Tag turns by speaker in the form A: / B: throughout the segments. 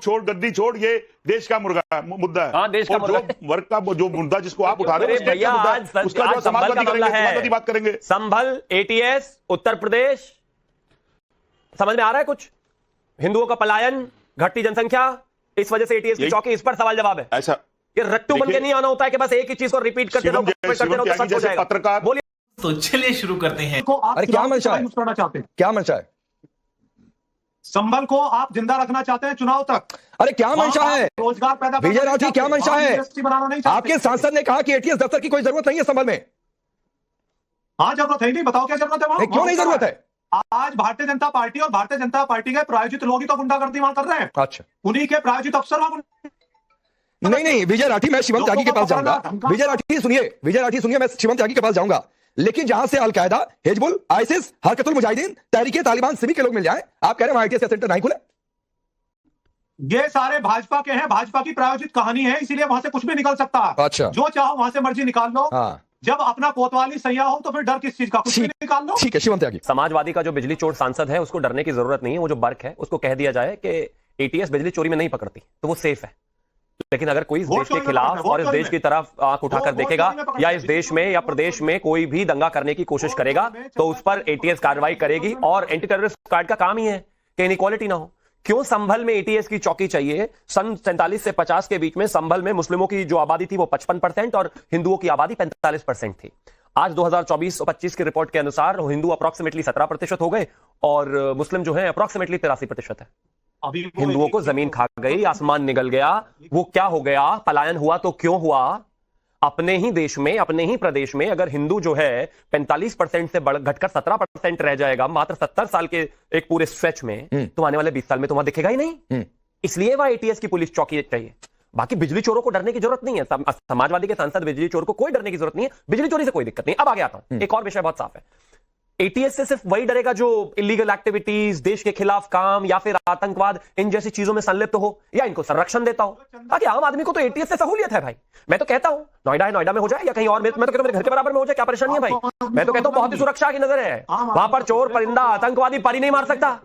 A: Vote छोड़, गद्दी छोड़, ये देश का मुद्दा है।
B: हाँ, देश का मुद्दा
A: जो वर्ग का जो मुद्दा जिसको आप उठा रहे हो, उसका जो समाजवादी बात करेंगे।
B: संभल, एटीएस, उत्तर प्रदेश, समझ में आ रहा है कुछ? हिंदुओं का पलायन, घटती जनसंख्या, इस वजह से एटीएस की चौकी, इस पर सवाल जवाब है।
A: ऐसा
B: ये रट्टू बन के नहीं आना होता है कि बस एक ही चीज को रिपीट करते रहो,
A: पत्रकार।
B: बोलिए।
C: तो चलिए शुरू करते हैं।
D: अरे क्या मंशा है? चाहते हैं क्या मंशा है? संभल को आप जिंदा रखना चाहते हैं चुनाव तक। अरे क्या मंशा है? रोजगार पैदा, विजय राठी क्या मंशा है? आपके सांसद ने कहा कि एटीएस दफ्तर की कोई जरूरत नहीं है संभल में। हाँ, जरूरत है नहीं, बताओ क्या जरूरत है वहां? क्यों नहीं जरूरत है? आज भारतीय जनता पार्टी और भारतीय जनता पार्टी के प्रायोजित लोग ही तो गुंडागर्दी वहां कर रहे हैं। अच्छा, उन्हीं के प्रायोजित अफसर नहीं, विजय राठी, मैं शिवम त्यागी के पास जाऊंगा। विजय राठी सुनिए, मैं शिवम त्यागी के पास जाऊंगा, लेकिन जहां से अलकायदा, हिजबुल, आईसिस, हरकतुल मुजाहिदीन, तहरीके तालिबान सभी के लोग मिल जाएं, आप कह रहे हैं वहां आईटीएस का सेंटर नहीं खुले? ये सारे भाजपा के हैं, भाजपा की प्रायोजित कहानी है, इसीलिए वहां से कुछ भी निकल सकता है। अच्छा, जो चाहो वहां से मर्जी निकाल लो। हाँ। जब अपना कोतवाली सैया हो तो फिर डर किस चीज का? कुछ भी निकाल लो। ठीक है शिवम त्यागी।
B: समाजवादी का जो बिजली चोर सांसद है उसको डरने की जरूरत नहीं है। वो जो बर्क है उसको कह दिया जाए कि एटीएस बिजली चोरी में नहीं पकड़ती तो वो सेफ है। लेकिन अगर कोई इस देश के खिलाफ और इस देश की तरफ आंख उठाकर देखेगा या इस देश में या प्रदेश में कोई भी दंगा करने की कोशिश करेगा तो उस पर एटीएस कार्रवाई करेगी। और एंटी टेररिस्ट स्क्वाड का काम ही है कि इनइक्वालिटी ना हो। क्यों संभल में एटीएस की चौकी चाहिए? सन 47 से 50 के बीच में संभल में मुस्लिमों की जो आबादी थी वो 55% और हिंदुओं की आबादी 45% थी। आज 2024-25 की रिपोर्ट के अनुसार हिंदू अप्रोक्सीमेटली 17% हो गए और मुस्लिम जो है अप्रोक्सीमेटली 83% है। हिंदुओं को जमीन खा गई, आसमान निगल गया। वो क्या हो गया? पलायन हुआ तो क्यों हुआ? अपने ही देश में, अपने ही प्रदेश में अगर हिंदू जो है 45% से घटकर 17% रह जाएगा मात्र 70 साल के एक पूरे स्ट्रेच में, तो आने वाले 20 साल में तो वहां दिखेगा ही नहीं। इसलिए वहां एटीएस की पुलिस चौकी चाहिए। बाकी बिजली चोरों को डरने की जरूरत नहीं है। समाजवादी के सांसद बिजली चोर को कोई डरने की जरूरत नहीं है। बिजली चोरी से कोई दिक्कत नहीं। अब आगे आता हूं, एक और विषय बहुत साफ है। एटीएस से सिर्फ वही डरेगा जो इलीगल एक्टिविटीज, देश के खिलाफ काम या फिर आतंकवाद इन जैसी चीजों में संलिप्त हो या इनको संरक्षण देता हो। बाकी आम आदमी को तो एटीएस से सहूलियत है भाई। मैं तो कहता हूं नोएडा है, नोएडा में हो जाए या कहीं और, मैं तो कहता हूं मेरे घर के बराबर में हो जाए, क्या परेशानी है भाई? मैं तो कहता हूं बहुत ही सुरक्षा की नजर है वहां पर। चोर, परिंदा, आतंकवादी पर ही नहीं मार सकता,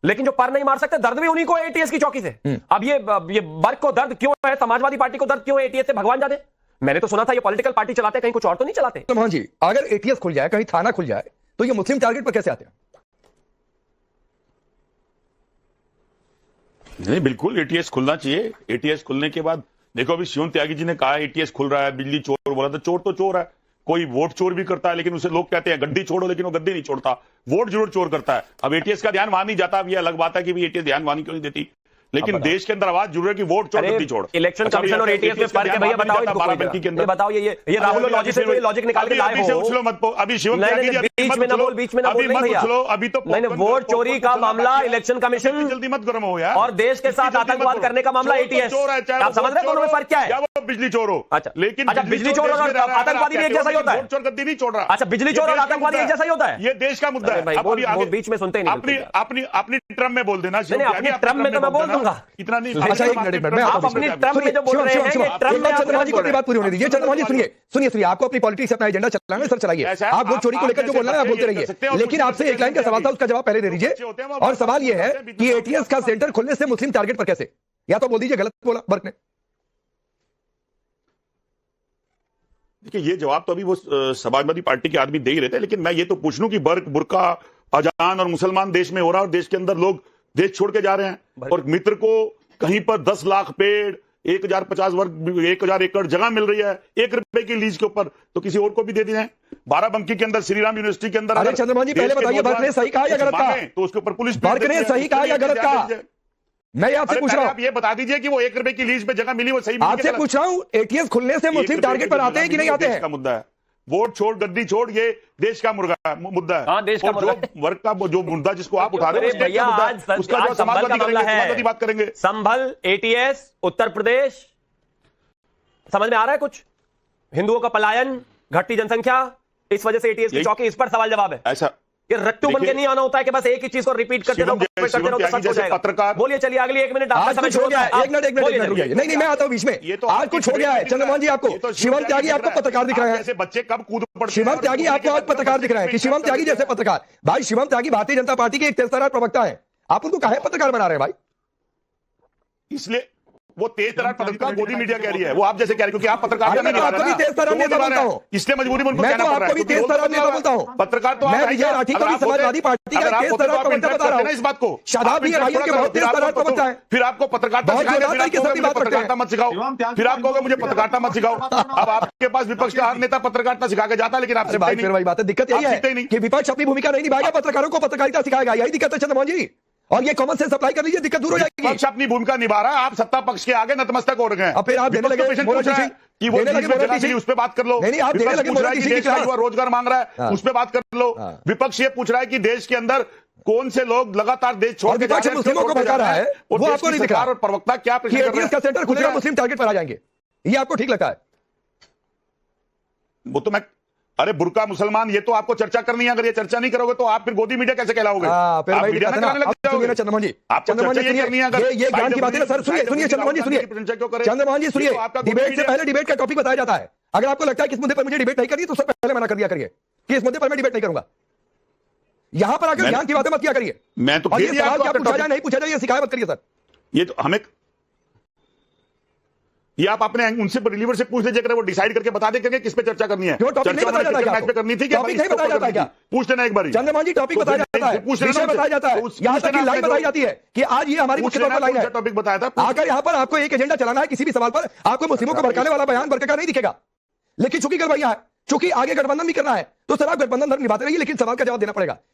B: लेकिन जो पर नहीं मार सकते दर्द भी उन्हीं को एटीएस की चौकी से। अब ये वर्ग को दर्द क्यों है, समाजवादी पार्टी को दर्द क्यों है एटीएस से, भगवान जाने। मैंने तो सुना था ये पॉलिटिकल पार्टी चलाते, कहीं कुछ और तो नहीं चलाते।
D: मोहन जी, अगर एटीएस खुल जाए, कहीं थाना खुल जाए, तो ये मुस्लिम टारगेट पर कैसे आते हैं?
A: नहीं, बिल्कुल एटीएस खुलना चाहिए। एटीएस खुलने के बाद देखो, अभी शिवम त्यागी जी ने कहा एटीएस खुल रहा है, बिजली चोर बोला, तो चोर तो चोर है। कोई वोट चोर भी करता है, लेकिन उसे लोग कहते हैं गड्डी छोड़ो, लेकिन वो गद्दी नहीं छोड़ता, वोट जरूर चोर करता है। अब एटीएस का ध्यान वहां नहीं जाता। अब ये अलग बात है कि एटीएस ध्यान वहां क्यों नहीं देती, लेकिन देश के अंदर आवाज जरूर है कि वोट चोर, गद्दी छोड़।
B: इलेक्शन कमीशन और एटीएस में फर्क है भैया, बताओ के अंदर बताओ। ये राहुल लॉजिक से जो लॉजिक निकाल के लाए हो।
A: अभी शिवम त्यागी जी
B: बीच में ना बोल भैया।
A: अभी तो
B: नहीं, वोट चोरी का मामला इलेक्शन कमीशन,
A: जल्दी मत गर्म हो यार,
B: और देश के साथ आतंकवाद करने का मामला एटीएस। आप समझ रहे हैं दोनों में फर्क क्या है?
A: बिजली चोर हो,
B: अच्छा,
A: लेकिन
B: बिजली चोर और आतंकवादी भी एक जैसा ही होता है।
A: वोट चोर गद्दी नहीं छोड़ रहा।
B: अच्छा, बिजली चोर और आतंकवादी एक जैसा ही होता है।
A: ये देश का मुद्दा है।
B: बीच में सुनते ही नहीं।
A: अपनी ट्रम में बोल देना।
B: अपनी ट्रम में तो मैं बोल दूंगा,
A: इतना नहीं।
D: अच्छा, एक मिनट में आप अपनी ट्रम में जो बोल रहे हैं, चंद्रमा जी को अपनी बात पूरी होने दीजिए। चंद्रमा जी सुनिए, आपको अपनी पॉलिटिक्स अपना एजेंडा चलाना है सर, चलाइए। आप वोट चोरी को लेकर जो बोलना है आप बोलते रहिए, लेकिन आपसे एक लाइन का सवाल था, उसका जवाब पहले दे दीजिए। और सवाल यह है कि एटीएस का सेंटर खुलने से मुस्लिम टारगेट पर कैसे? या तो बोल दीजिए गलत बोला बर्क ने।
A: देखिए, ये जवाब तो अभी वो समाजवादी पार्टी के आदमी दे ही रहे थे, लेकिन मैं ये तो पूछ लूं कि बर्क, बुर्का, अजान और मुसलमान देश में हो रहा है और देश के अंदर लोग देश छोड़ के जा रहे हैं, और मित्र को कहीं पर 10 लाख पेड़, 1050 एकड़ जगह मिल रही है 1 रुपए की लीज के ऊपर, तो किसी और को भी दे दी जाए। बाराबंकी के अंदर, श्री राम यूनिवर्सिटी के अंदर।
D: अरे चंद्रमा जी, पहले बताइए बर्क ने सही कहा या गलत कहा?
A: तो उसके ऊपर पुलिस,
D: बर्क ने सही कहा या गलत कहा? मैं आपसे पूछ रहा हूं,
A: आप ये बता दीजिए कि वो 1 रुपए की लीज पे जगह मिली, वो सही?
D: आपसे पूछ रहा हूं, एटीएस खुलने से मुस्लिम टारगेट पर आते हैं कि नहीं आते हैं?
A: का मुद्दा है। वोट छोड़, गद्दी छोड़, ये देश का मुद्दा है।
B: हाँ, देश का मुद्दा है।
A: वर्ग का जो मुद्दा जिसको आप उठा रहे हो, उसका जो समाजवादी बात करेंगे।
B: संभल, एटीएस, उत्तर प्रदेश, समझ में आ रहा है कुछ? हिंदुओं का पलायन, घटती जनसंख्या, इस वजह से एटीएस की चौकी, इस पर सवाल जवाब है।
A: ऐसा
B: ये रट्टू बन के नहीं आना होता है कि बस एक ही चीज को रिपीट करते रहो, पत्रकार। बोलिए, चलिए अगली 1 मिनट आपका समय हो गया है।
D: एक मिनट नहीं, मैं आता हूं बीच में। आज कुछ हो गया है चंद्रमोहन जी, आपको शिवम त्यागी आपको पत्रकार दिख रहे हैं।
A: बच्चे कब कूद पड़ते हैं?
D: शिवम त्यागी आपको आज पत्रकार दिख रहे हैं कि शिवम त्यागी जैसे पत्रकार। भाई शिवम त्यागी भारतीय जनता पार्टी के एक तेजतर्रार प्रवक्ता है, आप उनको काहे पत्रकार बना रहे हैं भाई?
A: इसलिए वो तेज तरार पत्रकार गोदी मीडिया कह रही है, वो आप जैसे कह रहे हैं, क्योंकि आप पत्रकार
D: मैं तो आपको भी तेज तरार नेता बोलता हूं,
A: इसलिए मजबूरी में उनको
D: मैं
A: कहना
D: तो
A: पड़ रहा
D: आपको
A: है।
D: भी तेज तरार नेता बोलता हूं।
A: पत्रकार तो
D: मैं विजय राठी को भी समाजवादी पार्टी का तेज तरार प्रवक्ता बता रहा हूं
A: इस बात को।
D: शादाब भी भाइयों के बहुत तेज तरार प्रवक्ता है।
A: फिर आपको पत्रकारिता
D: बहुत
A: सिखाएंगे,
D: जोरदार तरीके से अपनी बात करते हैं।
A: पत्रकारिता मत सिखाओ, फिर आप कहोगे मुझे पत्रकारिता मत सिखाओ। अब आपके पास विपक्ष का हर नेता पत्रकारिता सिखा के जाता है, लेकिन आप
D: अरे भाई फिर वही बात है, दिक्कत यही
A: आप सीखते ही
D: है
A: नहीं।
D: कि विपक्ष अपनी भूमिका नहीं निभाएगा, पत्रकारों को पत्रकारिता सिखाएगा, यही दिक्कत है चंद्रमोहन जी। और ये कॉमन सेंस अप्लाई कर लीजिए, दिक्कत दूर हो जाएगी।
A: पक्ष अपनी भूमिका निभा रहा है, आप सत्ता पक्ष के आगे नतमस्तक हो रहे हैं।
D: अब फिर आप देने लगे
A: पूछ रहा है कि वो उस पर बात कर लो।
D: नहीं, आप देने लगे
A: रोजगार मांग रहा है, उस पर बात कर लो। विपक्ष ये पूछ रहा है कि देश के अंदर कौन से लोग लगातार देश छोड़ के जा रहे हैं,
D: मुस्लिमों को भड़का रहा है, वो आपको नहीं दिख रहा।
A: और प्रवक्ता क्या
D: का सेंटर खुलेगा, मुस्लिम टारगेट पर आ जाएंगे, ये आपको ठीक लगता है?
A: वो तो मैं, अरे बुर्का मुसलमान, ये तो आपको चर्चा करनी है। अगर ये चर्चा नहीं करोगे तो आप फिर गोदी मीडिया कैसे कहलाओगे?
D: चंद्रमोहन जी, ये ज्ञान की बातें ना सर, सुनिए चंद्रमोहन जी, सुनिए चंद्रमोहन जी, सुनिए। डिबेट से पहले डिबेट का टॉपिक बताया जाता है। अगर आपको लगता है कि इस मुद्दे पर मुझे डिबेट नहीं करनी, तो उससे पहले मना कर दिया करिए कि इस मुद्दे पर मैं डिबेट नहीं करूंगा। यहां पर आकर ज्ञान की बातें मत किया करिए।
A: मैं तो
D: ये सवाल क्या पूछा जाए नहीं पूछा जाए, ये शिकायत मत करिए सर।
A: ये तो हमें, ये आप अपने उनसे रिलीवर से पूछ लीजिए, वो डिसाइड करके बता देंगे किस पे चर्चा करनी है।
D: टॉपिक नहीं बताया जाता
A: मैच पे करनी थी,
D: टॉपिक नहीं बताया जाता क्या?
A: पूछ लेना एक बार।
D: चंद्रमोहन जी, टॉपिक बताया जाता है, विषय बताया जाता है, यहाँ तक की लाइन बताई जाती है कि आज ये हमारी मुख्य तौर पर लाइन है।
A: टॉपिक बताया था।
D: आकर यहाँ पर आपको एक एजेंडा चलाना है, किसी भी सवाल पर आपको मुस्लिमों को भड़काने वाला बयान बरकरार नहीं दिखेगा। लेकिन चूंकि गड़बड़ियां है, चूंकि आगे गठबंधन भी करना है, तो सर आप गठबंधन धर्म निभाते रहिए, लेकिन सवाल का जवाब देना पड़ेगा।